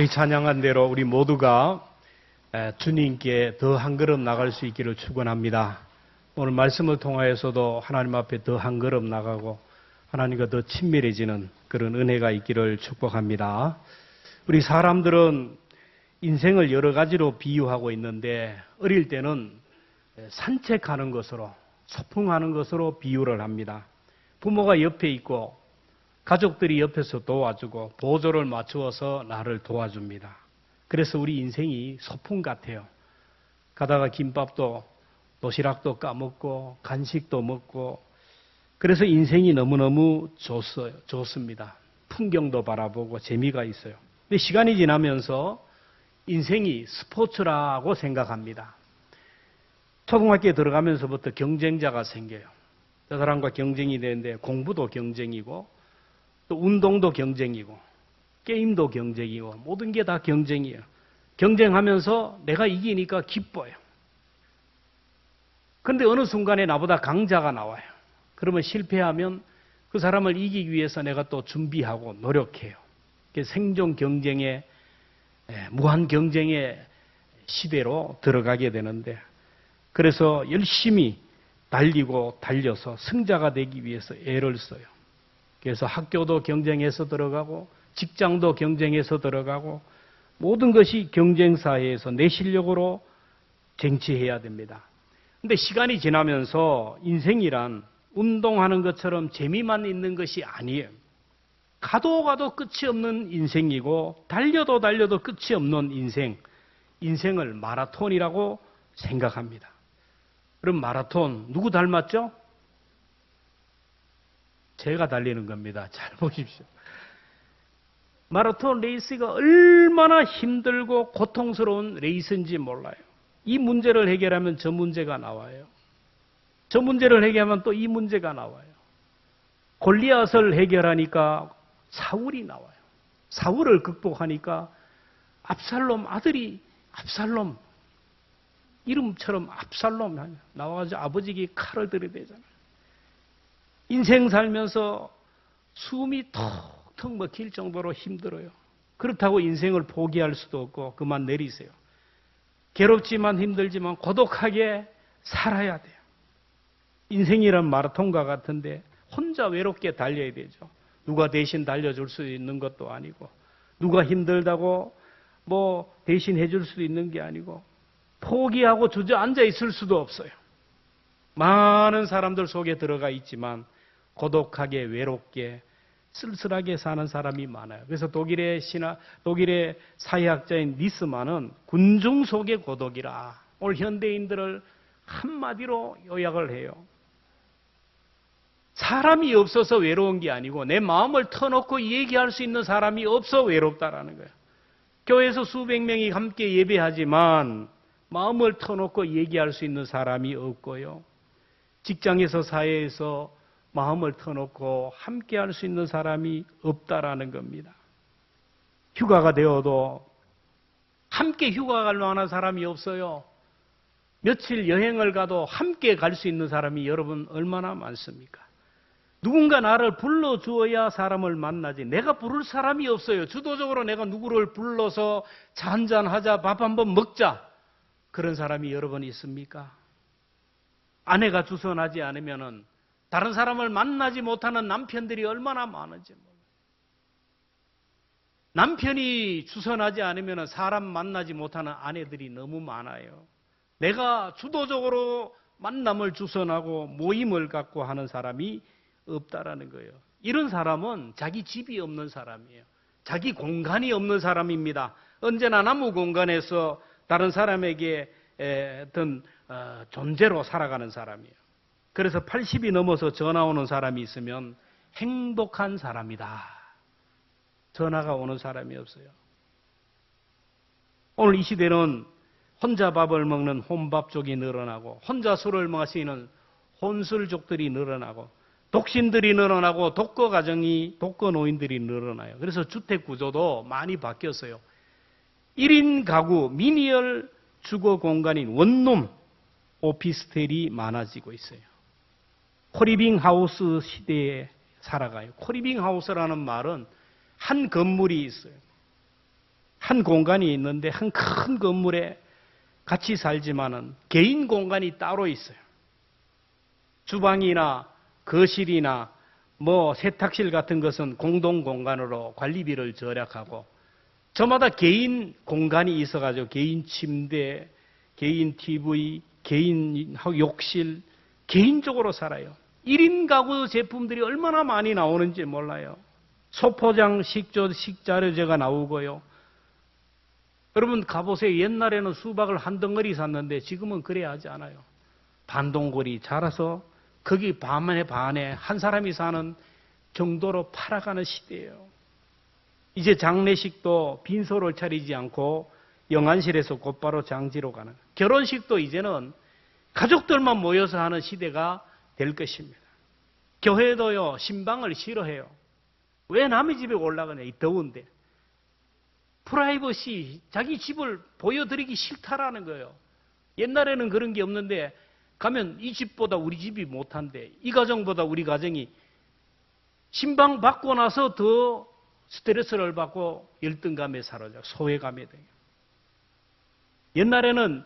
우리 찬양한 대로 우리 모두가 주님께 더 한 걸음 나갈 수 있기를 축원합니다. 오늘 말씀을 통하여서도 하나님 앞에 더 한 걸음 나가고 하나님과 더 친밀해지는 그런 은혜가 있기를 축복합니다. 우리 사람들은 인생을 여러 가지로 비유하고 있는데 어릴 때는 산책하는 것으로, 소풍하는 것으로 비유를 합니다. 부모가 옆에 있고 가족들이 옆에서 도와주고 보조를 맞추어서 나를 도와줍니다. 그래서 우리 인생이 소풍 같아요. 가다가 김밥도 도시락도 까먹고 간식도 먹고 그래서 인생이 너무너무 좋습니다. 풍경도 바라보고 재미가 있어요. 근데 시간이 지나면서 인생이 스포츠라고 생각합니다. 초등학교에 들어가면서부터 경쟁자가 생겨요. 저 사람과 경쟁이 되는데 공부도 경쟁이고 또 운동도 경쟁이고 게임도 경쟁이고 모든 게 다 경쟁이에요. 경쟁하면서 내가 이기니까 기뻐요. 그런데 어느 순간에 나보다 강자가 나와요. 그러면 실패하면 그 사람을 이기기 위해서 내가 또 준비하고 노력해요. 생존 경쟁의 무한 경쟁의 시대로 들어가게 되는데 그래서 열심히 달리고 달려서 승자가 되기 위해서 애를 써요. 그래서 학교도 경쟁해서 들어가고 직장도 경쟁해서 들어가고 모든 것이 경쟁사회에서 내 실력으로 쟁취해야 됩니다. 근데 시간이 지나면서 인생이란 운동하는 것처럼 재미만 있는 것이 아니에요. 가도 가도 끝이 없는 인생이고 달려도 달려도 끝이 없는 인생을 마라톤이라고 생각합니다. 그럼 마라톤 누구 닮았죠? 제가 달리는 겁니다. 잘 보십시오. 마라톤 레이스가 얼마나 힘들고 고통스러운 레이스인지 몰라요. 이 문제를 해결하면 저 문제가 나와요. 저 문제를 해결하면 또 이 문제가 나와요. 골리앗을 해결하니까 사울이 나와요. 사울을 극복하니까 압살롬 아들이 압살롬 이름처럼 압살롬 나와가지고 아버지에게 칼을 들이대잖아요. 인생 살면서 숨이 턱턱 막힐 정도로 힘들어요. 그렇다고 인생을 포기할 수도 없고 그만 내리세요. 괴롭지만 힘들지만 고독하게 살아야 돼요. 인생이란 마라톤과 같은데 혼자 외롭게 달려야 되죠. 누가 대신 달려줄 수 있는 것도 아니고 누가 힘들다고 뭐 대신 해줄 수 있는 게 아니고 포기하고 주저앉아 있을 수도 없어요. 많은 사람들 속에 들어가 있지만 고독하게 외롭게 쓸쓸하게 사는 사람이 많아요. 그래서 독일의 사회학자인 니스만은 군중 속의 고독이라 오늘 현대인들을 한마디로 요약을 해요. 사람이 없어서 외로운 게 아니고 내 마음을 터놓고 얘기할 수 있는 사람이 없어 외롭다라는 거예요. 교회에서 수백 명이 함께 예배하지만 마음을 터놓고 얘기할 수 있는 사람이 없고요. 직장에서 사회에서 마음을 터놓고 함께 할 수 있는 사람이 없다라는 겁니다. 휴가가 되어도 함께 휴가 갈 만한 사람이 없어요. 며칠 여행을 가도 함께 갈 수 있는 사람이 여러분 얼마나 많습니까? 누군가 나를 불러주어야 사람을 만나지 내가 부를 사람이 없어요. 주도적으로 내가 누구를 불러서 차 한잔하자 밥 한번 먹자 그런 사람이 여러분 있습니까? 아내가 주선하지 않으면은 다른 사람을 만나지 못하는 남편들이 얼마나 많은지 몰라요. 남편이 주선하지 않으면 사람 만나지 못하는 아내들이 너무 많아요. 내가 주도적으로 만남을 주선하고 모임을 갖고 하는 사람이 없다라는 거예요. 이런 사람은 자기 집이 없는 사람이에요. 자기 공간이 없는 사람입니다. 언제나 나무 공간에서 다른 사람에게 어떤 존재로 살아가는 사람이에요. 그래서 80이 넘어서 전화 오는 사람이 있으면 행복한 사람이다. 전화가 오는 사람이 없어요. 오늘 이 시대는 혼자 밥을 먹는 혼밥족이 늘어나고 혼자 술을 마시는 혼술족들이 늘어나고 독신들이 늘어나고 독거노인들이 늘어나요. 그래서 주택 구조도 많이 바뀌었어요. 1인 가구, 미니얼 주거 공간인 원룸 오피스텔이 많아지고 있어요. 코리빙 하우스 시대에 살아가요. 코리빙 하우스라는 말은 한 건물이 있어요. 한 공간이 있는데 한 큰 건물에 같이 살지만은 개인 공간이 따로 있어요. 주방이나 거실이나 뭐 세탁실 같은 것은 공동 공간으로 관리비를 절약하고 저마다 개인 공간이 있어가지고 개인 침대, 개인 TV, 개인 욕실, 개인적으로 살아요. 1인 가구 제품들이 얼마나 많이 나오는지 몰라요. 소포장 식조, 식자료제가 나오고요. 여러분 가보세요. 옛날에는 수박을 한 덩어리 샀는데 지금은 그래야 하지 않아요. 반동거리 자라서 거기 반에 한 사람이 사는 정도로 팔아가는 시대예요. 이제 장례식도 빈소를 차리지 않고 영안실에서 곧바로 장지로 가는, 결혼식도 이제는 가족들만 모여서 하는 시대가 될 것입니다. 교회도요, 신방을 싫어해요. 왜 남의 집에 올라가냐, 이 더운데. 프라이버시, 자기 집을 보여드리기 싫다라는 거예요. 옛날에는 그런 게 없는데 가면 이 집보다 우리 집이 못한데, 이 가정보다 우리 가정이 신방 받고 나서 더 스트레스를 받고 열등감에 사로잡고 소외감에 돼요. 옛날에는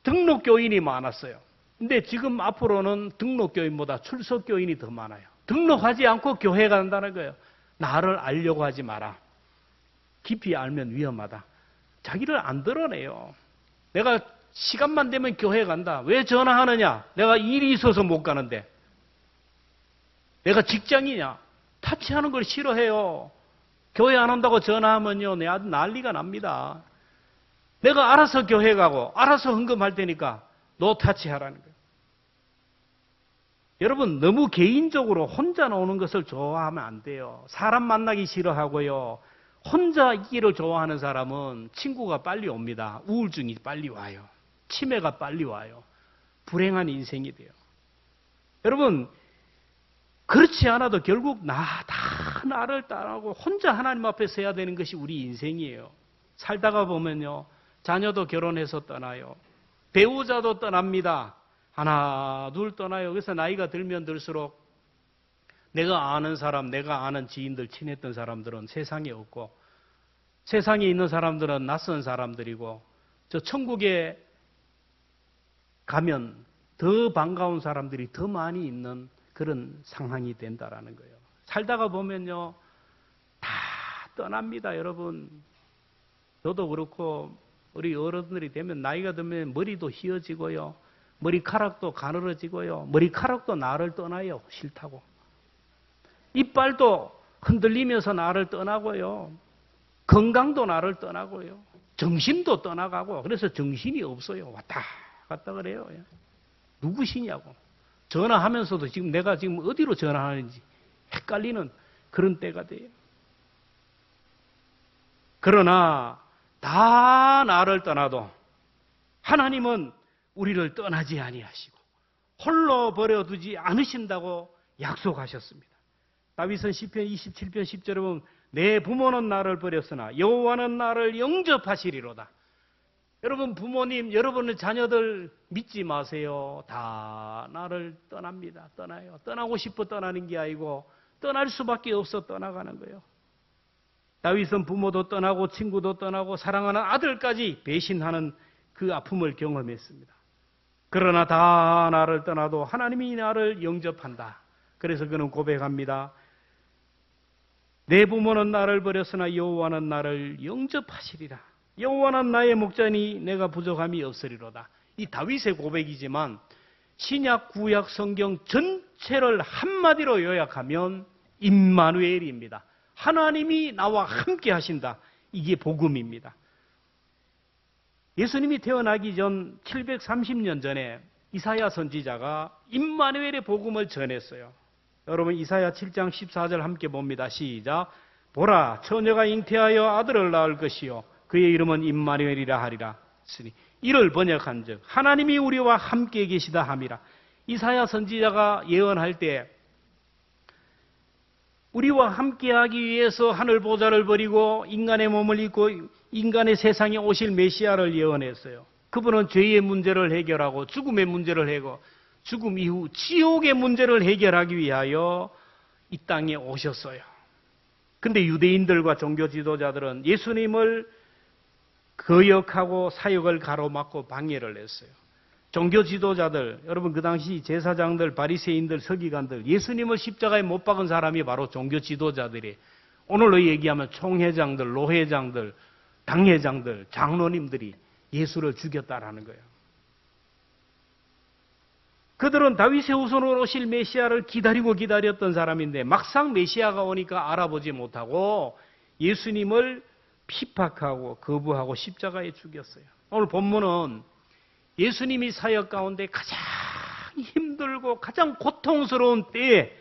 등록교인이 많았어요. 근데 지금 앞으로는 등록교인보다 출석교인이 더 많아요. 등록하지 않고 교회 간다는 거예요. 나를 알려고 하지 마라. 깊이 알면 위험하다. 자기를 안 드러내요. 내가 시간만 되면 교회 간다. 왜 전화하느냐? 내가 일이 있어서 못 가는데. 내가 직장이냐? 타치하는 걸 싫어해요. 교회 안 온다고 전화하면요, 내 아주 난리가 납니다. 내가 알아서 교회 가고 알아서 헌금할 테니까 너 타치하라는 거예요. 여러분, 너무 개인적으로 혼자 노는 것을 좋아하면 안 돼요. 사람 만나기 싫어하고요. 혼자 있기를 좋아하는 사람은 친구가 빨리 옵니다. 우울증이 빨리 와요. 치매가 빨리 와요. 불행한 인생이 돼요. 여러분, 그렇지 않아도 결국 다 나를 따라하고 혼자 하나님 앞에 서야 되는 것이 우리 인생이에요. 살다가 보면요, 자녀도 결혼해서 떠나요. 배우자도 떠납니다. 하나, 둘 떠나요. 그래서 나이가 들면 들수록 내가 아는 사람, 내가 아는 지인들, 친했던 사람들은 세상에 없고, 세상에 있는 사람들은 낯선 사람들이고, 저 천국에 가면 더 반가운 사람들이 더 많이 있는 그런 상황이 된다라는 거예요. 살다가 보면요, 다 떠납니다, 여러분. 저도 그렇고, 우리 어른들이 되면 나이가 들면 머리도 휘어지고요, 머리카락도 가늘어지고요, 머리카락도 나를 떠나요, 싫다고. 이빨도 흔들리면서 나를 떠나고요, 건강도 나를 떠나고요, 정신도 떠나가고, 그래서 정신이 없어요. 왔다 갔다 그래요. 누구시냐고. 전화하면서도 지금 내가 지금 어디로 전화하는지 헷갈리는 그런 때가 돼요. 그러나 다 나를 떠나도 하나님은 우리를 떠나지 아니하시고 홀로 버려두지 않으신다고 약속하셨습니다. 다윗은 시편 27편 10절에 보면 내 부모는 나를 버렸으나 여호와는 나를 영접하시리로다. 여러분 부모님, 여러분의 자녀들 믿지 마세요. 다 나를 떠납니다. 떠나요. 떠나고 싶어 떠나는 게 아니고 떠날 수밖에 없어 떠나가는 거예요. 다윗은 부모도 떠나고 친구도 떠나고 사랑하는 아들까지 배신하는 그 아픔을 경험했습니다. 그러나 다 나를 떠나도 하나님이 나를 영접한다. 그래서 그는 고백합니다. 내 부모는 나를 버렸으나 여호와는 나를 영접하시리라. 여호와는 나의 목자니 내가 부족함이 없으리로다. 이 다윗의 고백이지만 신약 구약 성경 전체를 한마디로 요약하면 임마누엘입니다. 하나님이 나와 함께 하신다. 이게 복음입니다. 예수님이 태어나기 전 730년 전에 이사야 선지자가 임마누엘의 복음을 전했어요. 여러분 이사야 7장 14절 함께 봅니다. 시작. 보라, 처녀가 잉태하여 아들을 낳을 것이요 그의 이름은 임마누엘이라 하리라. 이를 번역한즉 하나님이 우리와 함께 계시다 함이라. 이사야 선지자가 예언할 때 우리와 함께하기 위해서 하늘 보좌를 버리고 인간의 몸을 입고 인간의 세상에 오실 메시아를 예언했어요. 그분은 죄의 문제를 해결하고 죽음의 문제를 해고 죽음 이후 지옥의 문제를 해결하기 위하여 이 땅에 오셨어요. 근데 유대인들과 종교 지도자들은 예수님을 거역하고 사역을 가로막고 방해를 했어요. 종교 지도자들, 여러분 그 당시 제사장들, 바리새인들, 서기관들, 예수님을 십자가에 못 박은 사람이 바로 종교 지도자들이, 오늘로 얘기하면 총회장들, 노회장들, 당회장들, 장로님들이 예수를 죽였다라는 거예요. 그들은 다윗의 후손으로 오실 메시아를 기다리고 기다렸던 사람인데 막상 메시아가 오니까 알아보지 못하고 예수님을 핍박하고 거부하고 십자가에 죽였어요. 오늘 본문은 예수님이 사역 가운데 가장 힘들고 가장 고통스러운 때에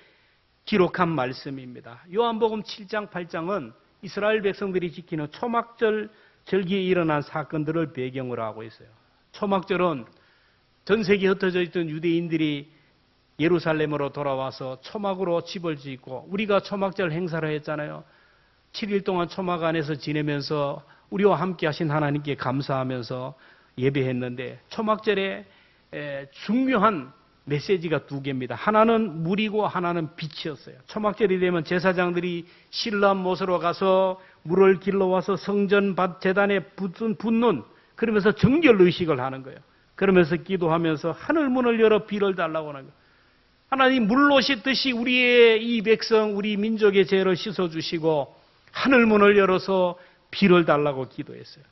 기록한 말씀입니다. 요한복음 7장, 8장은 이스라엘 백성들이 지키는 초막절 절기에 일어난 사건들을 배경으로 하고 있어요. 초막절은 전 세계에 흩어져 있던 유대인들이 예루살렘으로 돌아와서 초막으로 집을 짓고 우리가 초막절 행사를 했잖아요. 7일 동안 초막 안에서 지내면서 우리와 함께 하신 하나님께 감사하면서 예배했는데 초막절에 중요한 메시지가 두 개입니다. 하나는 물이고 하나는 빛이었어요. 초막절이 되면 제사장들이 신랑 못으로 가서 물을 길러와서 성전 밭 제단에 붓는 그러면서 정결 의식을 하는 거예요. 그러면서 기도하면서 하늘 문을 열어 비를 달라고 하는 거예요. 하나님 물 오시듯이 우리의 이 백성, 우리 민족의 죄를 씻어주시고 하늘 문을 열어서 비를 달라고 기도했어요.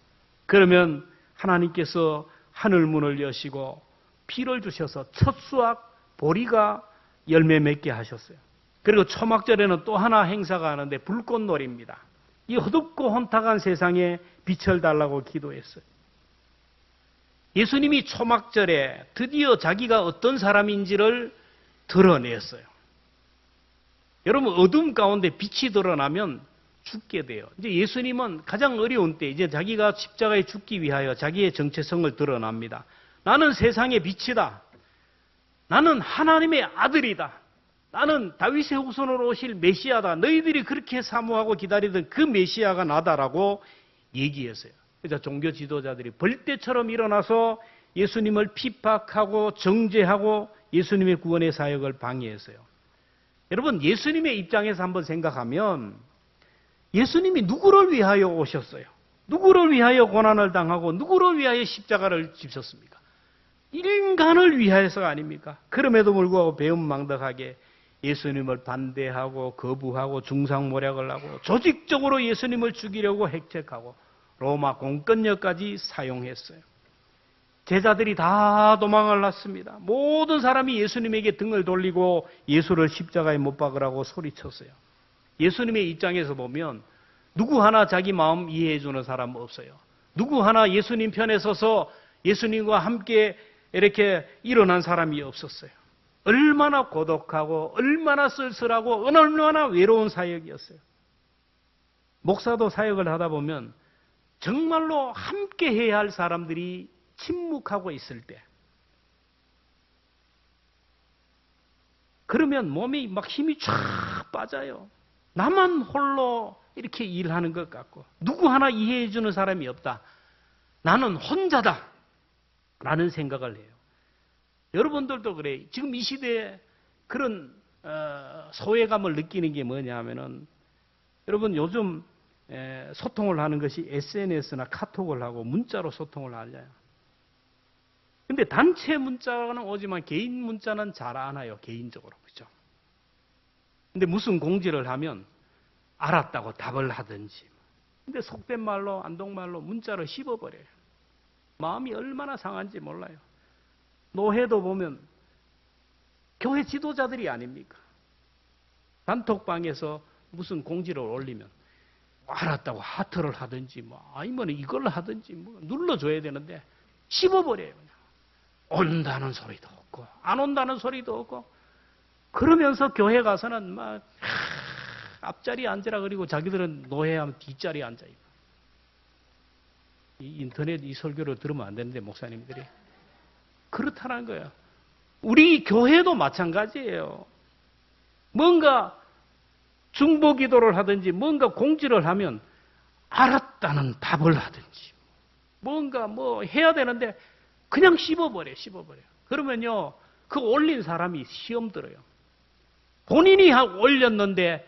그러면 하나님께서 하늘 문을 여시고 비를 주셔서 첫 수확 보리가 열매 맺게 하셨어요. 그리고 초막절에는 또 하나 행사가 하는데 불꽃놀이입니다. 이 어둡고 혼탁한 세상에 빛을 달라고 기도했어요. 예수님이 초막절에 드디어 자기가 어떤 사람인지를 드러냈어요. 여러분 어둠 가운데 빛이 드러나면 죽게 돼요. 이제 예수님은 가장 어려운 때 이제 자기가 십자가에 죽기 위하여 자기의 정체성을 드러납니다. 나는 세상의 빛이다. 나는 하나님의 아들이다. 나는 다윗의 후손으로 오실 메시아다. 너희들이 그렇게 사모하고 기다리던 그 메시아가 나다라고 얘기했어요. 그래서 종교 지도자들이 벌떼처럼 일어나서 예수님을 핍박하고 정죄하고 예수님의 구원의 사역을 방해했어요. 여러분 예수님의 입장에서 한번 생각하면 예수님이 누구를 위하여 오셨어요? 누구를 위하여 고난을 당하고 누구를 위하여 십자가를 지셨습니까? 인간을 위하여서가 아닙니까? 그럼에도 불구하고 배은망덕하게 예수님을 반대하고 거부하고 중상모략을 하고 조직적으로 예수님을 죽이려고 핵책하고 로마 공권력까지 사용했어요. 제자들이 다 도망을 났습니다. 모든 사람이 예수님에게 등을 돌리고 예수를 십자가에 못 박으라고 소리쳤어요. 예수님의 입장에서 보면 누구 하나 자기 마음 이해해 주는 사람 없어요. 누구 하나 예수님 편에 서서 예수님과 함께 이렇게 일어난 사람이 없었어요. 얼마나 고독하고 얼마나 쓸쓸하고 얼마나 외로운 사역이었어요. 목사도 사역을 하다 보면 정말로 함께 해야 할 사람들이 침묵하고 있을 때 그러면 몸이 막 힘이 쫙 빠져요. 나만 홀로 이렇게 일하는 것 같고 누구 하나 이해해 주는 사람이 없다. 나는 혼자다 라는 생각을 해요. 여러분들도 그래요. 지금 이 시대에 그런 소외감을 느끼는 게 뭐냐 하면은 여러분 요즘 소통을 하는 것이 SNS나 카톡을 하고 문자로 소통을 하잖아요. 근데 단체 문자는 오지만 개인 문자는 잘 안 와요. 개인적으로. 그죠? 근데 무슨 공지를 하면 알았다고 답을 하든지. 근데 속된 말로 안동말로 문자를 씹어버려요. 마음이 얼마나 상한지 몰라요. 노회도 보면 교회 지도자들이 아닙니까? 단톡방에서 무슨 공지를 올리면 알았다고 하트를 하든지 아니면 이걸 하든지 눌러줘야 되는데 씹어버려요. 그냥. 온다는 소리도 없고 안 온다는 소리도 없고 그러면서 교회 가서는 막 앞자리에 앉으라 그리고 자기들은 노회하면 뒷자리에 앉아요. 이 인터넷 이 설교를 들으면 안 되는데 목사님들이 그렇다는 거예요. 우리 교회도 마찬가지예요. 뭔가 중보기도를 하든지 뭔가 공지를 하면 알았다는 답을 하든지 뭔가 해야 되는데 그냥 씹어버려요. 그러면요 그 올린 사람이 시험 들어요. 본인이 올렸는데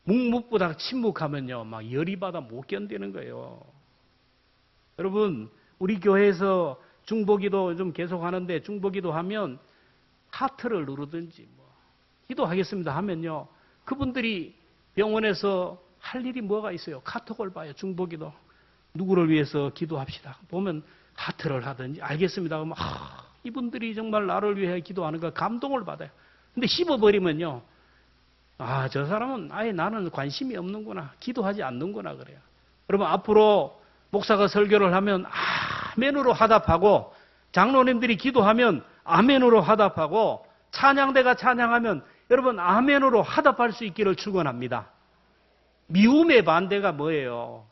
묵묵부답 침묵하면요 막 열이 받아 못 견디는 거예요. 여러분, 우리 교회에서 중보기도 좀 계속 하는데 중보기도 하면 하트를 누르든지 뭐 기도하겠습니다 하면요. 그분들이 병원에서 할 일이 뭐가 있어요? 카톡을 봐요. 중보기도. 누구를 위해서 기도합시다. 보면 하트를 하든지 알겠습니다. 그러면 이분들이 정말 나를 위해 기도하는가 감동을 받아요. 근데 씹어버리면요. 저 사람은 아예 나는 관심이 없는구나. 기도하지 않는구나 그래요. 여러분 앞으로 목사가 설교를 하면 아멘으로 화답하고 장로님들이 기도하면 아멘으로 화답하고 찬양대가 찬양하면 여러분 아멘으로 화답할 수 있기를 축원합니다. 미움의 반대가 뭐예요?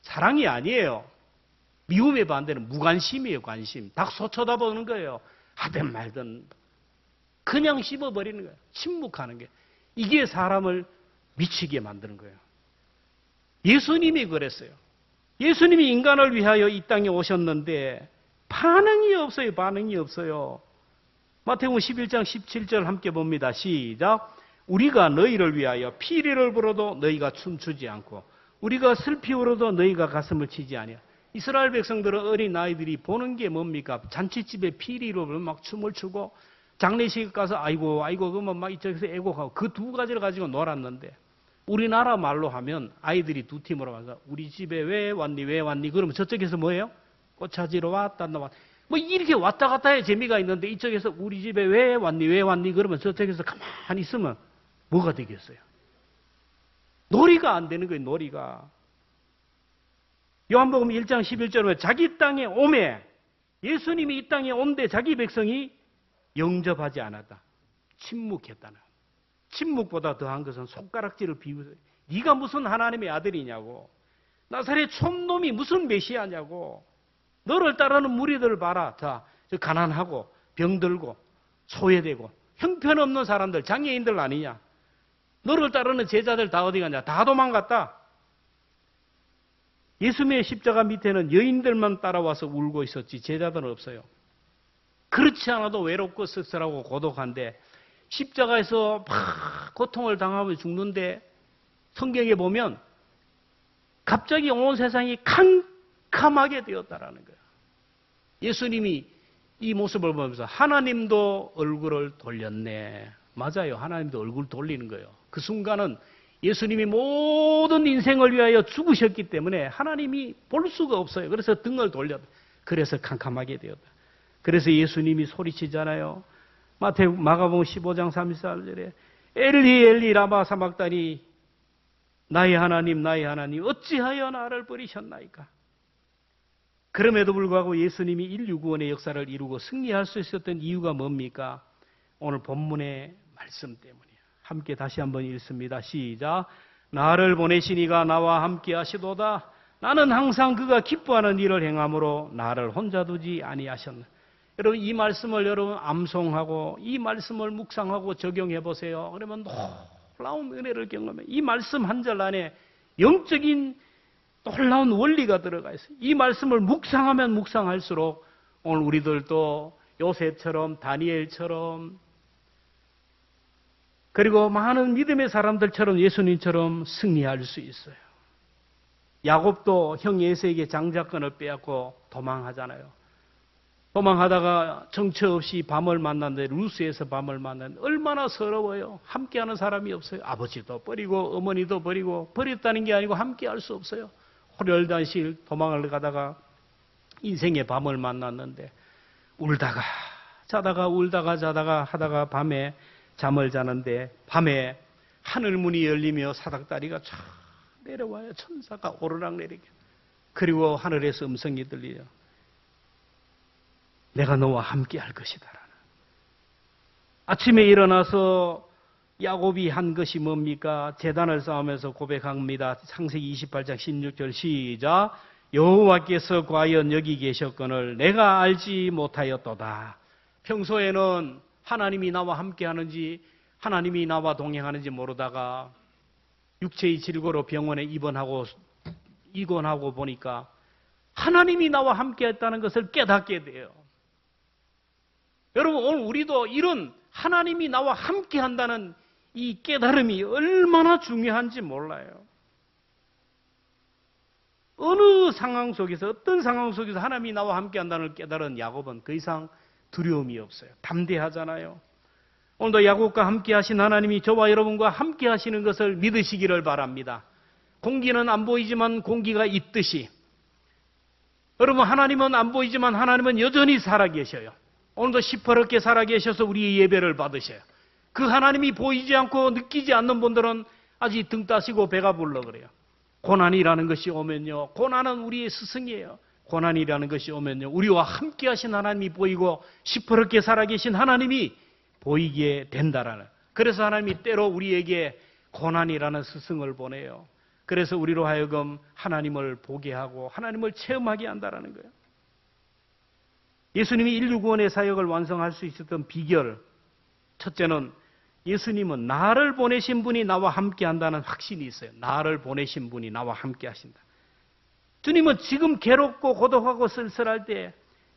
사랑이 아니에요. 미움의 반대는 무관심이에요. 관심. 닥소 쳐다보는 거예요. 하든 말든 그냥 씹어버리는 거예요. 침묵하는 게. 이게 사람을 미치게 만드는 거예요. 예수님이 그랬어요. 예수님이 인간을 위하여 이 땅에 오셨는데 반응이 없어요. 반응이 없어요. 마태복음 11장 17절 함께 봅니다. 시작. 우리가 너희를 위하여 피리를 불어도 너희가 춤추지 않고 우리가 슬피 울어도 너희가 가슴을 치지 아니야. 이스라엘 백성들은 어린 아이들이 보는 게 뭡니까? 잔치집에 피리로 막 춤을 추고 장례식 가서 아이고 그러면 막 이쪽에서 애곡하고 그 두 가지를 가지고 놀았는데 우리나라 말로 하면 아이들이 두 팀으로 와서 우리 집에 왜 왔니 그러면 저쪽에서 뭐예요? 꽃 찾으러 왔다 뭐 이렇게 왔다 갔다 해 재미가 있는데 이쪽에서 우리 집에 왜 왔니 그러면 저쪽에서 가만히 있으면 뭐가 되겠어요? 놀이가 안 되는 거예요. 놀이가. 요한복음 1장 11절에 자기 땅에 오매 예수님이 이 땅에 온데 자기 백성이 영접하지 않았다. 침묵했다는. 침묵보다 더한 것은 손가락질을 비우세요. 네가 무슨 하나님의 아들이냐고. 나사렛 촌놈이 무슨 메시아냐고. 너를 따르는 무리들을 봐라. 자, 가난하고 병들고 소외되고 형편없는 사람들 장애인들 아니냐. 너를 따르는 제자들 다 어디 갔냐. 다 도망갔다. 예수님의 십자가 밑에는 여인들만 따라와서 울고 있었지 제자들은 없어요. 그렇지 않아도 외롭고 씁쓸하고 고독한데 십자가에서 막 고통을 당하며 죽는데 성경에 보면 갑자기 온 세상이 캄캄하게 되었다라는 거예요. 예수님이 이 모습을 보면서 하나님도 얼굴을 돌렸네. 맞아요. 하나님도 얼굴 돌리는 거예요. 그 순간은 예수님이 모든 인생을 위하여 죽으셨기 때문에 하나님이 볼 수가 없어요. 그래서 등을 돌렸다. 그래서 캄캄하게 되었다. 그래서 예수님이 소리치잖아요. 마가복음 15장 34절에 엘리 엘리 라마 사막다니 나의 하나님 어찌하여 나를 버리셨나이까. 그럼에도 불구하고 예수님이 인류 구원의 역사를 이루고 승리할 수 있었던 이유가 뭡니까? 오늘 본문의 말씀 때문이에요. 함께 다시 한번 읽습니다. 시작. 나를 보내신 이가 나와 함께 하시도다. 나는 항상 그가 기뻐하는 일을 행함으로 나를 혼자 두지 아니하셨나. 여러분 이 말씀을 여러분 암송하고 이 말씀을 묵상하고 적용해 보세요. 그러면 놀라운 은혜를 경험해요. 이 말씀 한 절 안에 영적인 놀라운 원리가 들어가 있어요. 이 말씀을 묵상하면 묵상할수록 오늘 우리들도 요셉처럼 다니엘처럼 그리고 많은 믿음의 사람들처럼 예수님처럼 승리할 수 있어요. 야곱도 형 에서에게 장자권을 빼앗고 도망하잖아요. 도망하다가 정처 없이 밤을 만났는데 루스에서 밤을 만났는데 얼마나 서러워요. 함께하는 사람이 없어요. 아버지도 버리고 어머니도 버리고 버렸다는 게 아니고 함께할 수 없어요. 호련단실 도망을 가다가 인생의 밤을 만났는데 울다가 자다가 울다가 자다가 하다가 밤에 잠을 자는데 밤에 하늘문이 열리며 사닥다리가 쫙 내려와요. 천사가 오르락 내리게. 그리고 하늘에서 음성이 들리죠. 내가 너와 함께 할 것이다. 아침에 일어나서 야곱이 한 것이 뭡니까? 제단을 쌓으면서 고백합니다. 창세기 28장 16절 시작. 여호와께서 과연 여기 계셨거늘 내가 알지 못하였도다. 평소에는 하나님이 나와 함께 하는지 하나님이 나와 동행하는지 모르다가 육체의 질고로 병원에 입원하고 보니까 하나님이 나와 함께 했다는 것을 깨닫게 돼요. 여러분 오늘 우리도 이런 하나님이 나와 함께 한다는 이 깨달음이 얼마나 중요한지 몰라요. 어느 상황 속에서 어떤 상황 속에서 하나님이 나와 함께한다는 걸 깨달은 야곱은 더 이상 두려움이 없어요. 담대하잖아요. 오늘도 야곱과 함께하신 하나님이 저와 여러분과 함께하시는 것을 믿으시기를 바랍니다. 공기는 안 보이지만 공기가 있듯이 여러분, 하나님은 안 보이지만 하나님은 여전히 살아계셔요. 오늘도 시퍼렇게 살아계셔서 우리의 예배를 받으셔요. 그 하나님이 보이지 않고 느끼지 않는 분들은 아직 등 따시고 배가 불러 그래요. 고난이라는 것이 오면요, 고난은 우리의 스승이에요. 고난이라는 것이 오면요, 우리와 함께 하신 하나님이 보이고 시퍼렇게 살아계신 하나님이 보이게 된다라는. 그래서 하나님이 때로 우리에게 고난이라는 스승을 보내요. 그래서 우리로 하여금 하나님을 보게 하고 하나님을 체험하게 한다라는 거예요. 예수님이 인류 구원의 사역을 완성할 수 있었던 비결, 첫째는 예수님은 나를 보내신 분이 나와 함께 한다는 확신이 있어요. 나를 보내신 분이 나와 함께 하신다. 주님은 지금 괴롭고 고독하고 쓸쓸할 때,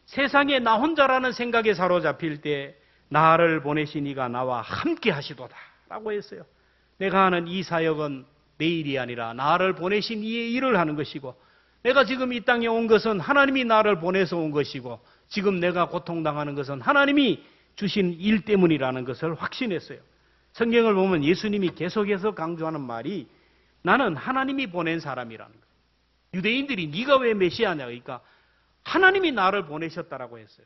세상에 나 혼자라는 생각에 사로잡힐 때 나를 보내신 이가 나와 함께 하시도다 라고 했어요. 내가 하는 이 사역은 내 일이 아니라 나를 보내신 이의 일을 하는 것이고, 내가 지금 이 땅에 온 것은 하나님이 나를 보내서 온 것이고, 지금 내가 고통당하는 것은 하나님이 주신 일 때문이라는 것을 확신했어요. 성경을 보면 예수님이 계속해서 강조하는 말이 나는 하나님이 보낸 사람이라는 거예요. 유대인들이 네가 왜 메시아냐 그러니까 하나님이 나를 보내셨다라고 했어요.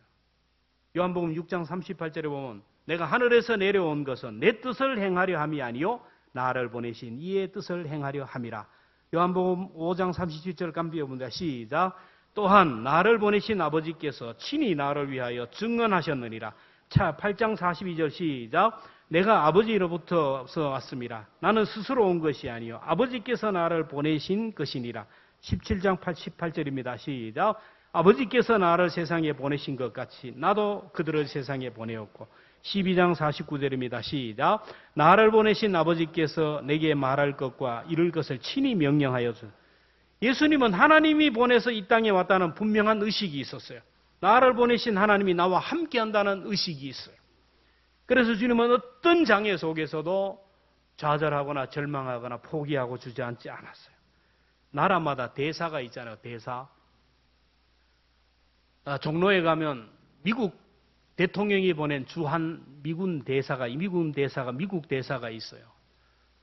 요한복음 6장 38절에 보면 내가 하늘에서 내려온 것은 내 뜻을 행하려 함이 아니요 나를 보내신 이의 뜻을 행하려 함이라. 요한복음 5장 37절 깜비어 본다. 시작. 또한 나를 보내신 아버지께서 친히 나를 위하여 증언하셨느니라. 8장 42절 시작. 내가 아버지로부터 왔습니다. 나는 스스로 온 것이 아니요 아버지께서 나를 보내신 것이니라. 17장 88절입니다. 시작. 아버지께서 나를 세상에 보내신 것 같이 나도 그들을 세상에 보내었고. 12장 49절입니다. 시작. 나를 보내신 아버지께서 내게 말할 것과 이룰 것을 친히 명령하여서. 예수님은 하나님이 보내서 이 땅에 왔다는 분명한 의식이 있었어요. 나를 보내신 하나님이 나와 함께한다는 의식이 있어요. 그래서 주님은 어떤 장애 속에서도 좌절하거나 절망하거나 포기하고 주저앉지 않았어요. 나라마다 대사가 있잖아요. 대사. 종로에 가면 미국 대통령이 보낸 주한 미군 대사가 미국 대사가 있어요.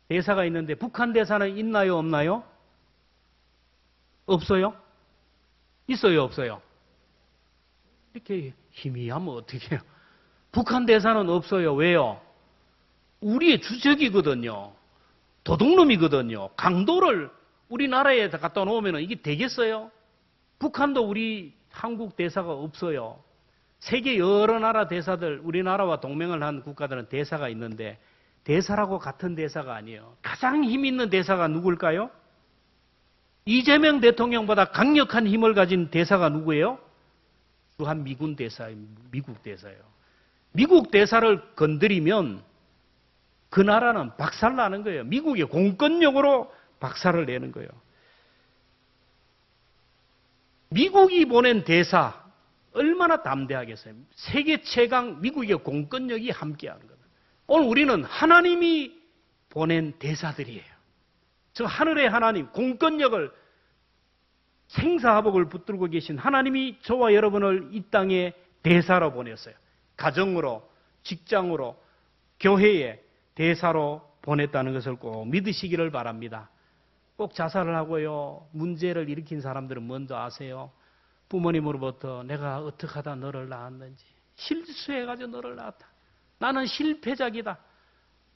대사가 있는데 북한 대사는 있나요, 없나요? 없어요? 있어요, 없어요? 이렇게 희미하면 어떻게 해요? 북한 대사는 없어요. 왜요? 우리의 주적이거든요. 도둑놈이거든요. 강도를 우리나라에 갖다 놓으면 이게 되겠어요? 북한도 우리 한국 대사가 없어요. 세계 여러 나라 대사들, 우리나라와 동맹을 한 국가들은 대사가 있는데 대사라고 같은 대사가 아니에요. 가장 힘 있는 대사가 누굴까요? 이재명 대통령보다 강력한 힘을 가진 대사가 누구예요? 주한 미군 대사예요. 미국 대사예요. 미국 대사를 건드리면 그 나라는 박살나는 거예요. 미국의 공권력으로 박살을 내는 거예요. 미국이 보낸 대사 얼마나 담대하겠어요. 세계 최강 미국의 공권력이 함께하는 거예요. 오늘 우리는 하나님이 보낸 대사들이에요. 저 하늘의 하나님, 공권력을 생사하복을 붙들고 계신 하나님이 저와 여러분을 이 땅에 대사로 보냈어요. 가정으로, 직장으로, 교회에 대사로 보냈다는 것을 꼭 믿으시기를 바랍니다. 꼭 자살을 하고요, 문제를 일으킨 사람들은 먼저 아세요. 부모님으로부터 내가 어떻게 하다 너를 낳았는지, 실수해가지고 너를 낳았다. 나는 실패작이다.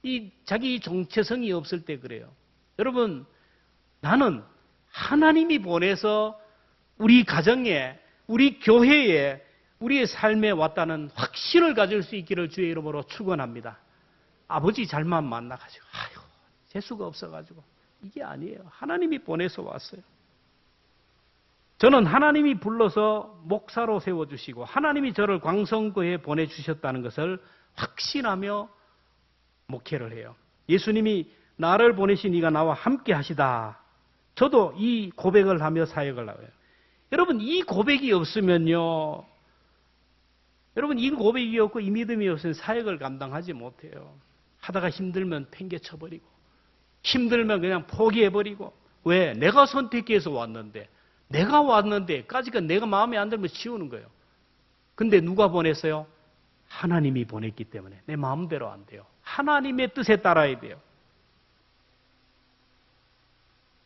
이 자기 정체성이 없을 때 그래요. 여러분, 나는 하나님이 보내서 우리 가정에, 우리 교회에, 우리의 삶에 왔다는 확신을 가질 수 있기를 주의 이름으로 축원합니다. 아버지 잘만 만나가지고 아이고 재수가 없어가지고 이게 아니에요. 하나님이 보내서 왔어요. 저는 하나님이 불러서 목사로 세워주시고 하나님이 저를 광성교회에 보내주셨다는 것을 확신하며 목회를 해요. 예수님이 나를 보내신 이가 나와 함께 하시다. 저도 이 고백을 하며 사역을 하고요. 여러분, 이 고백이 없으면요, 여러분, 이 고백이 없고 이 믿음이 없으면 사역을 감당하지 못해요. 하다가 힘들면 팽개쳐버리고 힘들면 그냥 포기해버리고. 왜? 내가 선택해서 왔는데 내가 왔는데 까지가 내가 마음에 안 들면 치우는 거예요. 근데 누가 보냈어요? 하나님이 보냈기 때문에 내 마음대로 안 돼요. 하나님의 뜻에 따라야 돼요.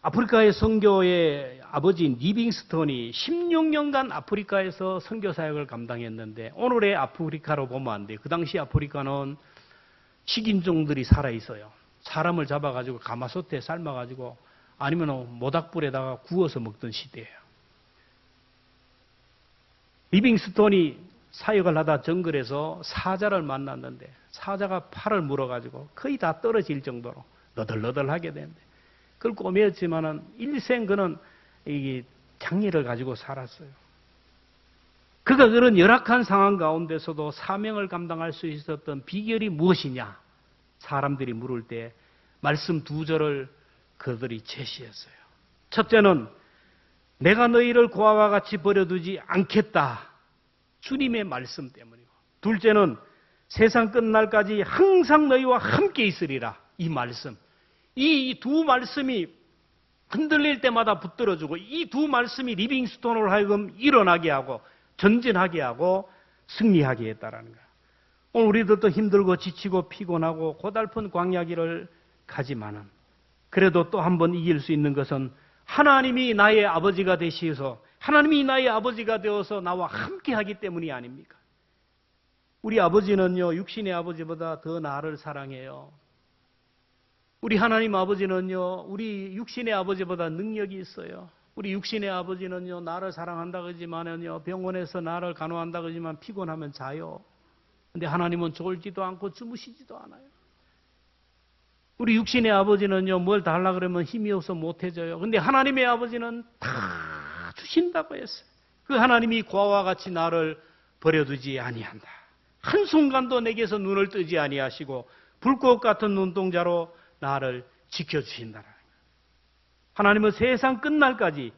아프리카의 선교의 아버지인 리빙스턴이 16년간 아프리카에서 선교 사역을 감당했는데 오늘의 아프리카로 보면 안 돼요. 그 당시 아프리카는 식인종들이 살아있어요. 사람을 잡아가지고 가마솥에 삶아가지고 아니면 모닥불에다가 구워서 먹던 시대예요. 리빙스턴이 사역을 하다 정글에서 사자를 만났는데 사자가 팔을 물어가지고 거의 다 떨어질 정도로 너덜너덜하게 되는데 그걸 꼬매었지만은 일생 그는 이 장애를 가지고 살았어요. 그가 그런 열악한 상황 가운데서도 사명을 감당할 수 있었던 비결이 무엇이냐? 사람들이 물을 때 말씀 2절을 그들이 제시했어요. 첫째는 내가 너희를 고아와 같이 버려두지 않겠다. 주님의 말씀 때문이고. 둘째는 세상 끝날까지 항상 너희와 함께 있으리라. 이 말씀. 이 두 말씀이 흔들릴 때마다 붙들어주고 이 두 말씀이 리빙스톤으로 하여금 일어나게 하고 전진하게 하고 승리하게 했다라는 거예요. 오늘 우리들도 힘들고 지치고 피곤하고 고달픈 광야길을 가지만은 그래도 또 한 번 이길 수 있는 것은 하나님이 나의 아버지가 되시어서 하나님이 나의 아버지가 되어서 나와 함께 하기 때문이 아닙니까? 우리 아버지는요, 육신의 아버지보다 더 나를 사랑해요. 우리 하나님 아버지는요, 우리 육신의 아버지보다 능력이 있어요. 우리 육신의 아버지는요, 나를 사랑한다 그러지만은요, 병원에서 나를 간호한다 그러지만 피곤하면 자요. 근데 하나님은 졸지도 않고 주무시지도 않아요. 우리 육신의 아버지는요, 뭘 달라 그러면 힘이 없어 못 해줘요. 근데 하나님의 아버지는 다 주신다고 했어요. 그 하나님이 고아와 같이 나를 버려두지 아니한다. 한순간도 내게서 눈을 뜨지 아니하시고 불꽃 같은 눈동자로 나를 지켜주신다라는 거예요. 하나님은 세상 끝날까지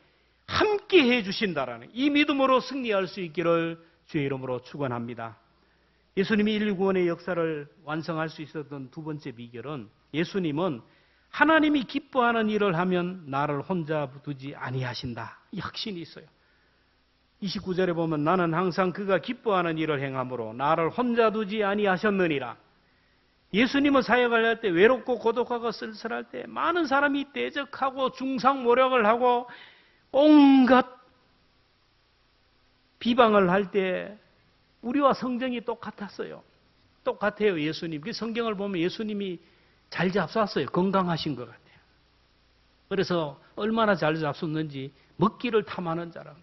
함께 해주신다라는 이 믿음으로 승리할 수 있기를 주의 이름으로 축원합니다. 예수님이 인류 구원의 역사를 완성할 수 있었던 두 번째 비결은 예수님은 하나님이 기뻐하는 일을 하면 나를 혼자 두지 아니하신다. 이 확신이 있어요. 29절에 보면 나는 항상 그가 기뻐하는 일을 행함으로 나를 혼자 두지 아니하셨느니라. 예수님은 사역을 할 때 외롭고 고독하고 쓸쓸할 때 많은 사람이 대적하고 중상모략을 하고 온갖 비방을 할 때 우리와 성정이 똑같았어요. 똑같아요, 예수님. 그 성경을 보면 예수님이 잘 잡쌌어요. 건강하신 것 같아요. 그래서 얼마나 잘 잡섰는지 먹기를 탐하는 자라.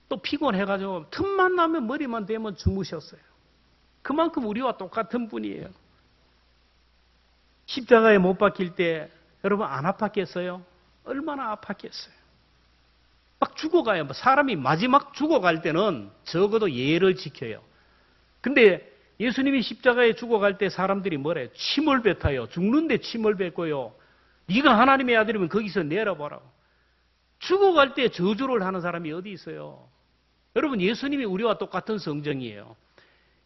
또 피곤해가지고 틈만 나면 머리만 대면 주무셨어요. 그만큼 우리와 똑같은 분이에요. 십자가에 못 박힐 때 여러분 안 아팠겠어요? 얼마나 아팠겠어요? 막 죽어가요. 사람이 마지막 죽어갈 때는 적어도 예를 지켜요. 근데 예수님이 십자가에 죽어갈 때 사람들이 뭐래요? 침을 뱉어요. 죽는데 침을 뱉고요. 네가 하나님의 아들이면 거기서 내려보라고. 죽어갈 때 저주를 하는 사람이 어디 있어요? 여러분, 예수님이 우리와 똑같은 성정이에요.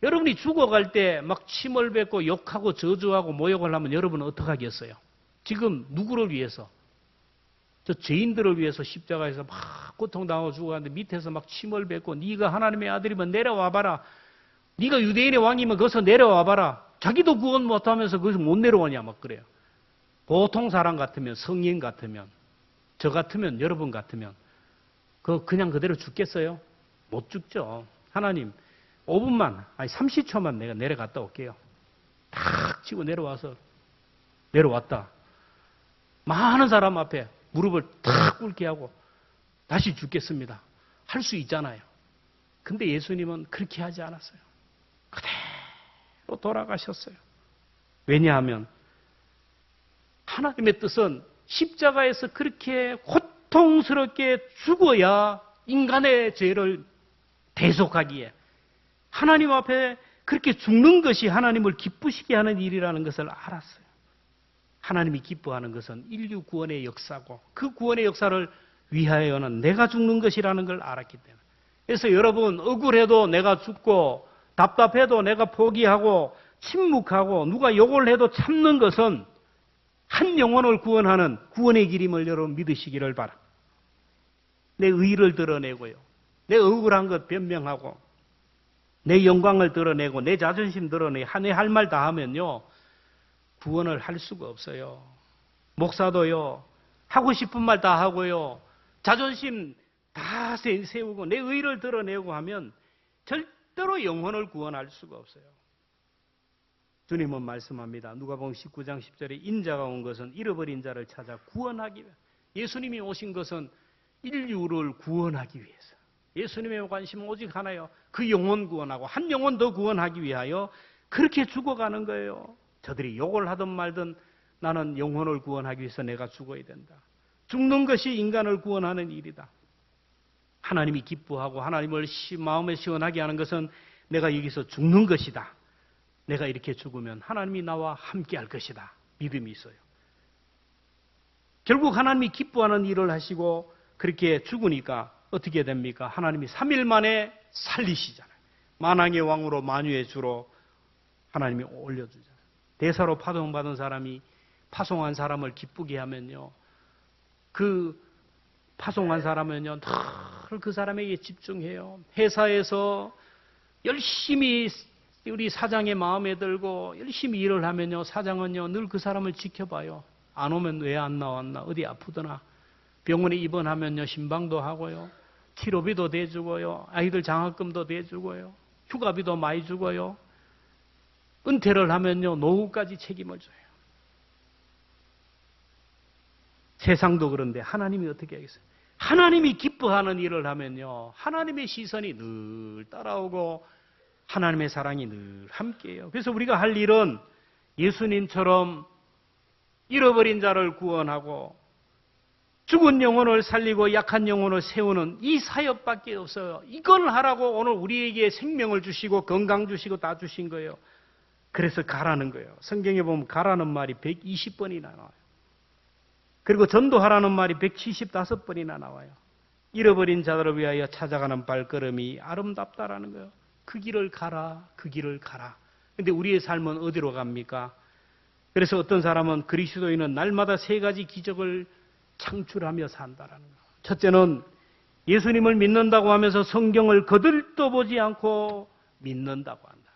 여러분이 죽어갈 때 막 침을 뱉고 욕하고 저주하고 모욕을 하면 여러분은 어떻게 하겠어요? 지금 누구를 위해서? 저 죄인들을 위해서 십자가에서 막 고통당하고 죽어가는데 밑에서 막 침을 뱉고 네가 하나님의 아들이면 내려와봐라. 네가 유대인의 왕이면 거기서 내려와봐라. 자기도 구원 못하면서 거기서 못 내려오냐 막 그래요. 보통 사람 같으면, 성인 같으면, 저 같으면, 여러분 같으면 그냥 그대로 죽겠어요? 못 죽죠. 하나님 5분만, 아니 30초만 내가 내려갔다 올게요. 탁 치고 내려왔다. 많은 사람 앞에 무릎을 탁 꿇게 하고 다시 죽겠습니다. 할 수 있잖아요. 근데 예수님은 그렇게 하지 않았어요. 그대로 돌아가셨어요. 왜냐하면 하나님의 뜻은 십자가에서 그렇게 고통스럽게 죽어야 인간의 죄를 대속하기에 하나님 앞에 그렇게 죽는 것이 하나님을 기쁘시게 하는 일이라는 것을 알았어요. 하나님이 기뻐하는 것은 인류 구원의 역사고 그 구원의 역사를 위하여는 내가 죽는 것이라는 걸 알았기 때문에. 그래서 여러분, 억울해도 내가 죽고 답답해도 내가 포기하고 침묵하고 누가 욕을 해도 참는 것은 한 영혼을 구원하는 구원의 길임을 여러분 믿으시기를 바랍니다. 내 의의를 드러내고요. 내 억울한 것 변명하고 내 영광을 드러내고 내 자존심 드러내고 내 할 말 다 하면요. 구원을 할 수가 없어요. 목사도요. 하고 싶은 말 다 하고요. 자존심 다 세우고 내 의의를 드러내고 하면 절대로 영혼을 구원할 수가 없어요. 주님은 말씀합니다. 누가복음 19장 10절에 인자가 온 것은 잃어버린 자를 찾아 구원하기 위해. 예수님이 오신 것은 인류를 구원하기 위해서. 예수님의 관심은 오직 하나요. 그 영혼 구원하고 한 영혼 더 구원하기 위하여 그렇게 죽어가는 거예요. 저들이 욕을 하든 말든 나는 영혼을 구원하기 위해서 내가 죽어야 된다. 죽는 것이 인간을 구원하는 일이다. 하나님이 기뻐하고 하나님을 마음에 시원하게 하는 것은 내가 여기서 죽는 것이다. 내가 이렇게 죽으면 하나님이 나와 함께 할 것이다. 믿음이 있어요. 결국 하나님이 기뻐하는 일을 하시고 그렇게 죽으니까 어떻게 됩니까? 하나님이 3일 만에 살리시잖아요. 만왕의 왕으로 만유의 주로 하나님이 올려주잖아요. 대사로 파송받은 사람이 파송한 사람을 기쁘게 하면요. 그 파송한 사람은요. 늘 그 사람에게 집중해요. 회사에서 열심히 우리 사장의 마음에 들고 열심히 일을 하면요. 사장은요. 늘 그 사람을 지켜봐요. 안 오면 왜 안 나왔나? 어디 아프더나? 병원에 입원하면요. 신방도 하고요. 치료비도 대주고요. 아이들 장학금도 대주고요. 휴가비도 많이 주고요. 은퇴를 하면요. 노후까지 책임을 져요. 세상도 그런데 하나님이 어떻게 하겠어요? 하나님이 기뻐하는 일을 하면요. 하나님의 시선이 늘 따라오고 하나님의 사랑이 늘 함께해요. 그래서 우리가 할 일은 예수님처럼 잃어버린 자를 구원하고 죽은 영혼을 살리고 약한 영혼을 세우는 이 사역밖에 없어요. 이걸 하라고 오늘 우리에게 생명을 주시고 건강 주시고 다 주신 거예요. 그래서 가라는 거예요. 성경에 보면 가라는 말이 120번이나 나와요. 그리고 전도하라는 말이 175번이나 나와요. 잃어버린 자들을 위하여 찾아가는 발걸음이 아름답다라는 거예요. 그 길을 가라, 그 길을 가라. 근데 우리의 삶은 어디로 갑니까? 그래서 어떤 사람은 그리스도인은 날마다 3가지 기적을 창출하며 산다라는 거예요. 첫째는 예수님을 믿는다고 하면서 성경을 거들떠보지 않고 믿는다고 한다.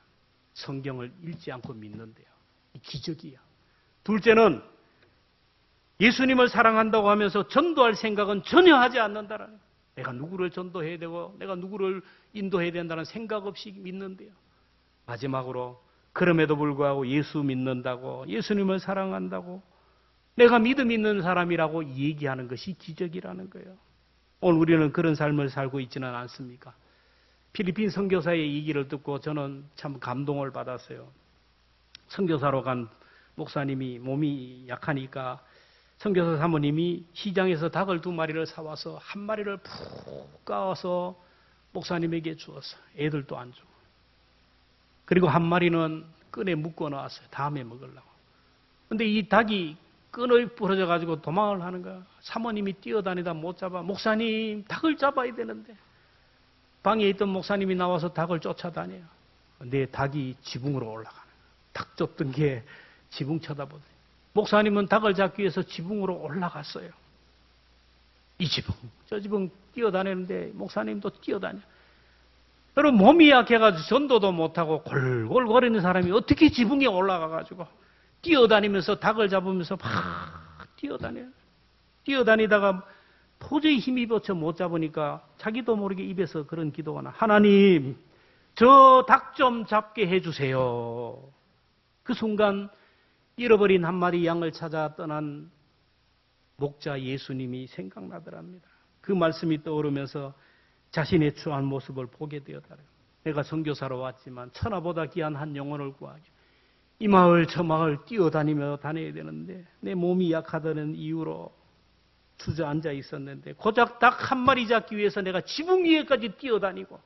성경을 읽지 않고 믿는데요. 이 기적이야. 둘째는 예수님을 사랑한다고 하면서 전도할 생각은 전혀 하지 않는다라는 거예요. 내가 누구를 전도해야 되고 내가 누구를 인도해야 된다는 생각 없이 믿는데요. 마지막으로 그럼에도 불구하고 예수 믿는다고 예수님을 사랑한다고 내가 믿음 있는 사람이라고 얘기하는 것이 기적이라는 거예요. 오늘 우리는 그런 삶을 살고 있지는 않습니까? 필리핀 선교사의 얘기를 듣고 저는 참 감동을 받았어요. 선교사로 간 목사님이 몸이 약하니까 선교사 사모님이 시장에서 닭을 2마리를 사와서 1마리를 푹 까와서 목사님에게 주었어요. 애들도 안 주고. 그리고 1마리는 끈에 묶어 놨어요. 다음에 먹으려고. 근데 이 닭이 끈을 부러져가지고 도망을 하는 거야. 사모님이 뛰어다니다 못 잡아. 목사님, 닭을 잡아야 되는데. 방에 있던 목사님이 나와서 닭을 쫓아다녀요. 근데 닭이 지붕으로 올라가는 거야. 닭 쫓던 게 지붕 쳐다보더니. 목사님은 닭을 잡기 위해서 지붕으로 올라갔어요. 이 지붕, 저 지붕 뛰어다니는데 목사님도 뛰어다녀. 여러분 몸이 약해가지고 전도도 못하고 골골거리는 사람이 어떻게 지붕에 올라가가지고 뛰어다니면서 닭을 잡으면서 막 뛰어다녀요. 뛰어다니다가 도저히 힘이 붙여 못 잡으니까 자기도 모르게 입에서 그런 기도가 나. 하나님, 저 닭 좀 잡게 해주세요. 그 순간 잃어버린 1마리 양을 찾아 떠난 목자 예수님이 생각나더랍니다. 그 말씀이 떠오르면서 자신의 추한 모습을 보게 되었다래요. 내가 선교사로 왔지만 천하보다 귀한 한 영혼을 구하기. 이 마을 저 마을 뛰어다니며 다녀야 되는데 내 몸이 약하다는 이유로 주저앉아 있었는데 고작 닭 1마리 잡기 위해서 내가 지붕 위에까지 뛰어다니고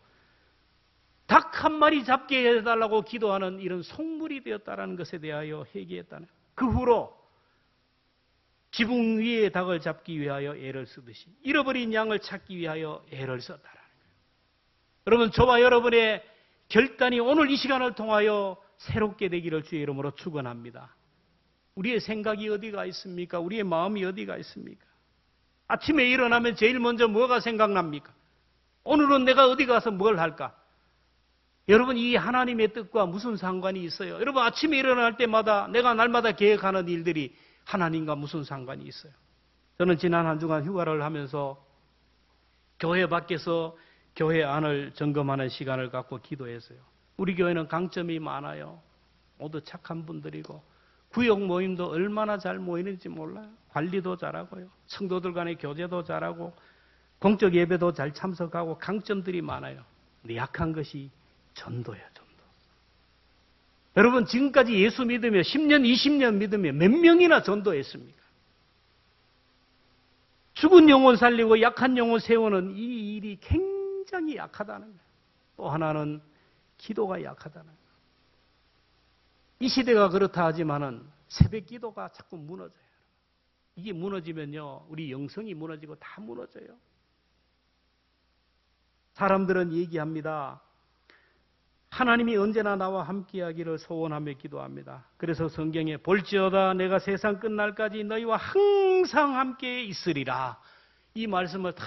닭 1마리 잡게 해달라고 기도하는 이런 속물이 되었다는 것에 대하여 회개했다는. 그 후로 지붕 위에 닭을 잡기 위하여 애를 쓰듯이 잃어버린 양을 찾기 위하여 애를 썼다라는 거예요. 여러분, 저와 여러분의 결단이 오늘 이 시간을 통하여 새롭게 되기를 주의 이름으로 축원합니다. 우리의 생각이 어디가 있습니까? 우리의 마음이 어디가 있습니까? 아침에 일어나면 제일 먼저 뭐가 생각납니까? 오늘은 내가 어디 가서 뭘 할까? 여러분, 이 하나님의 뜻과 무슨 상관이 있어요? 여러분, 아침에 일어날 때마다 내가 날마다 계획하는 일들이 하나님과 무슨 상관이 있어요? 저는 지난 한 주간 휴가를 하면서 교회 밖에서 교회 안을 점검하는 시간을 갖고 기도했어요. 우리 교회는 강점이 많아요. 모두 착한 분들이고 구역 모임도 얼마나 잘 모이는지 몰라요. 관리도 잘하고요. 성도들 간의 교제도 잘하고 공적 예배도 잘 참석하고 강점들이 많아요. 근데 약한 것이 전도예요, 전도. 여러분, 지금까지 예수 믿으며 10년, 20년 믿으며 몇 명이나 전도했습니까? 죽은 영혼 살리고 약한 영혼 세우는 이 일이 굉장히 약하다는 거예요. 또 하나는 기도가 약하다는 거예요. 이 시대가 그렇다 하지만은 새벽 기도가 자꾸 무너져요. 이게 무너지면요, 우리 영성이 무너지고 다 무너져요. 사람들은 얘기합니다. 하나님이 언제나 나와 함께하기를 소원하며 기도합니다. 그래서 성경에 볼지어다 내가 세상 끝날까지 너희와 항상 함께 있으리라. 이 말씀을 다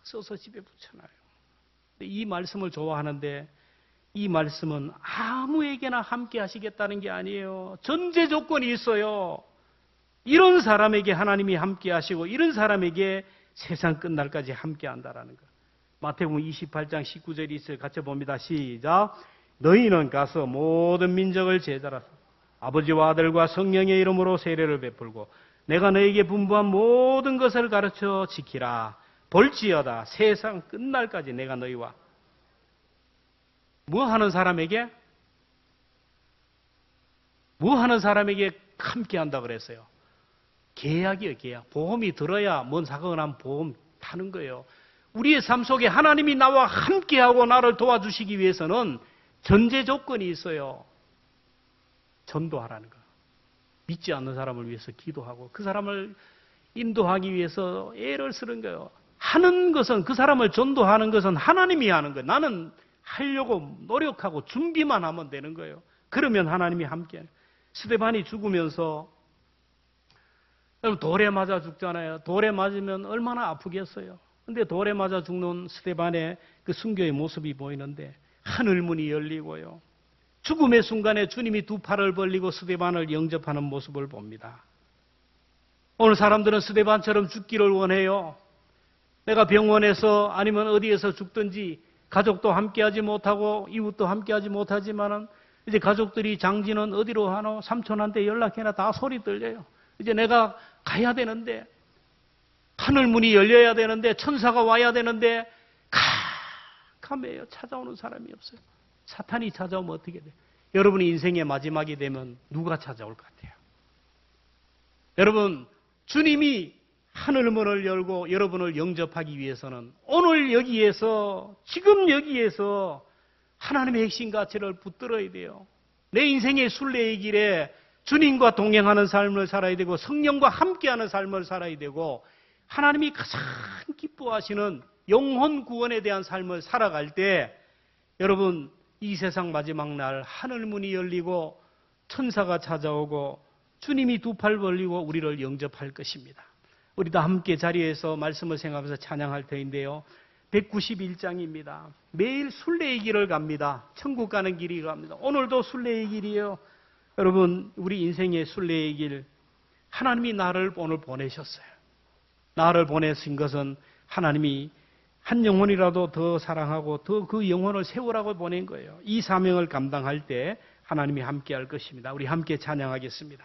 써서 집에 붙여놔요. 이 말씀을 좋아하는데 이 말씀은 아무에게나 함께 하시겠다는 게 아니에요. 전제 조건이 있어요. 이런 사람에게 하나님이 함께 하시고 이런 사람에게 세상 끝날까지 함께 한다라는 거. 마태복음 28장 19절이 있어요. 같이 봅니다. 시작. 너희는 가서 모든 민족을 제자라 아버지와 아들과 성령의 이름으로 세례를 베풀고 내가 너에게 분부한 모든 것을 가르쳐 지키라. 볼지어다 세상 끝날까지 내가 너희와 뭐 하는 사람에게 함께 한다 그랬어요. 계약이에요, 계약. 보험이 들어야 뭔 사고가 나면 보험 타는 거예요. 우리의 삶 속에 하나님이 나와 함께하고 나를 도와주시기 위해서는 전제 조건이 있어요. 전도하라는 거. 믿지 않는 사람을 위해서 기도하고 그 사람을 인도하기 위해서 애를 쓰는 거예요. 하는 것은, 그 사람을 전도하는 것은 하나님이 하는 거예요. 나는 하려고 노력하고 준비만 하면 되는 거예요. 그러면 하나님이 함께해요. 스데반이 죽으면서 돌에 맞아 죽잖아요. 돌에 맞으면 얼마나 아프겠어요. 근데 돌에 맞아 죽는 스데반의 그 순교의 모습이 보이는데 하늘문이 열리고요. 죽음의 순간에 주님이 두 팔을 벌리고 스데반을 영접하는 모습을 봅니다. 오늘 사람들은 스데반처럼 죽기를 원해요. 내가 병원에서 아니면 어디에서 죽든지 가족도 함께하지 못하고 이웃도 함께하지 못하지만은 이제 가족들이 장지는 어디로 하노? 삼촌한테 연락해나 다 소리 들려요. 이제 내가 가야 되는데 하늘문이 열려야 되는데 천사가 와야 되는데 캄캄해요. 찾아오는 사람이 없어요. 사탄이 찾아오면 어떻게 돼요? 여러분이 인생의 마지막이 되면 누가 찾아올 것 같아요? 여러분, 주님이 하늘문을 열고 여러분을 영접하기 위해서는 오늘 여기에서, 지금 여기에서 하나님의 핵심 가치를 붙들어야 돼요. 내 인생의 순례의 길에 주님과 동행하는 삶을 살아야 되고 성령과 함께하는 삶을 살아야 되고 하나님이 가장 기뻐하시는 영혼 구원에 대한 삶을 살아갈 때 여러분, 이 세상 마지막 날 하늘문이 열리고 천사가 찾아오고 주님이 두 팔 벌리고 우리를 영접할 것입니다. 우리 다 함께 자리에서 말씀을 생각하면서 찬양할 터인데요. 191장입니다. 매일 순례의 길을 갑니다. 천국 가는 길이 갑니다. 오늘도 순례의 길이에요. 여러분, 우리 인생의 순례의 길, 하나님이 나를 오늘 보내셨어요. 나를 보내신 것은 하나님이 한 영혼이라도 더 사랑하고 더 그 영혼을 세우라고 보낸 거예요. 이 사명을 감당할 때 하나님이 함께 할 것입니다. 우리 함께 찬양하겠습니다.